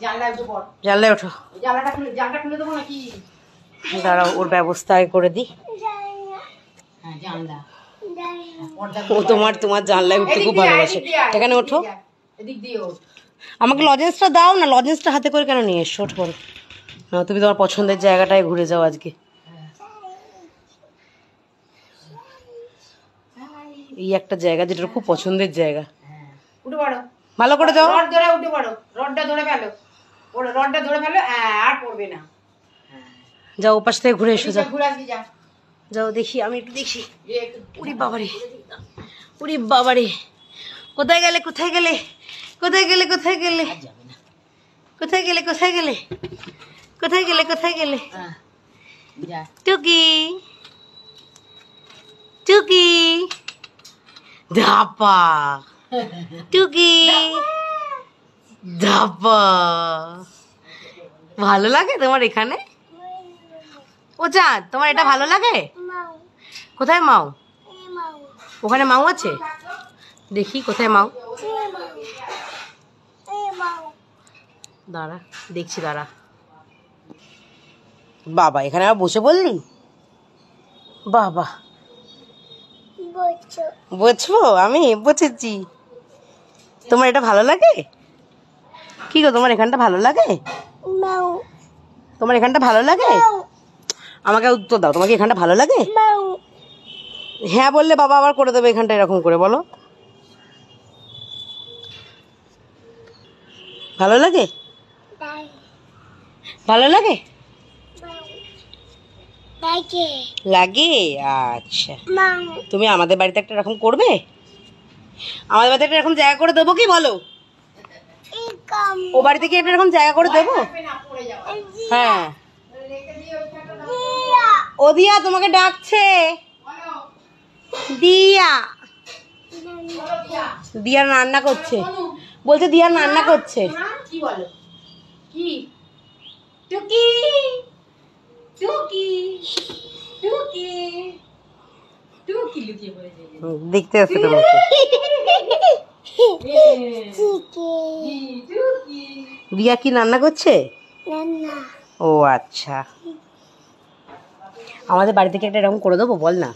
জানলায় ওঠো। দাঁড়াও, ওর ব্যবস্থা করে দিই। ও তোমার জানলায় উঠতে খুব ভালোবাসে। এখানে ওঠো। আমাকে লজেন্সটা দাও না, লজেন্সটা হাতে করে কেন নিয়ে এসো? ওঠো করো। তুমি তোমার পছন্দের জায়গাটায় ঘুরে যাও আজকে। এই একটা জায়গা যেটা খুব পছন্দের জায়গা। উঠে পড়ো, ভালো করে যাও। রড ধরে উঠে পড়ো, রডটা ধরে ফেলো, রডটা ধরে ফেলো, আর পড়বে না। যাও ওপাশ থেকে ঘুরে এসো। যাও ঘুরে আসবি, যা যাও, দেখি আমি একটু দেখি। উড়ি বাবারে, উড়ি বাবারে, কোথায় গেলে কোথায় গেলে কোথায় গেলে কোথায় গেলে কোথায় গেলে কোথায় গেলে কোথায় গেলে কোথায় গেলে? টুকি টুকি ধাপা, টুকি ধাপা। ভালো লাগে তোমার এখানে? ও চাঁদ, তোমার এটা ভালো লাগে? কোথায় মাও? ওখানে মাও আছে, দেখি কোথায় মাও। দাঁড়া দেখছি, দাঁড়া। বাবা, এখানে আবার বসে বললি? বাবা, বুঝবো? আমি বুঝেছি। তোমার এটা ভালো লাগে? কি গো, তোমার এখানটা ভালো লাগে? তোমার এখানটা ভালো লাগে? আমাকে উত্তর দাও, তোমাকে এখানটা ভালো লাগে? হ্যাঁ বললে বাবা আবার করে দেবে এখানটা এরকম করে। বলো ভালো লাগে? ভালো লাগে? লাগে, আচ্ছা। তুমি আমাদের বাড়িতে একটা এরকম করবে? আমাদের বাড়িতে একটা এরকম জায়গা করে দেবো কি বলো? ও বাড়িতে কি একটা এরকম জায়গা করে দেবো? হ্যাঁ। ও দিয়া তোমাকে ডাকছে। দিয়া, দিয়া রান্না করছে, বলছে দিয়া রান্না করছে। কি বলো? কি? টুকি টুকি টুকি টুকি লুকিয়ে পড়েছে, দেখতে আসছে তোমাকে। দিয়া কি রান্না করছে? ও আচ্ছা। আমাদের বাড়ি থেকে একটা এরকম করে দেবো বল না?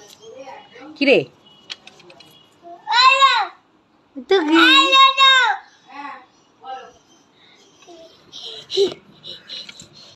কিরে টুকি?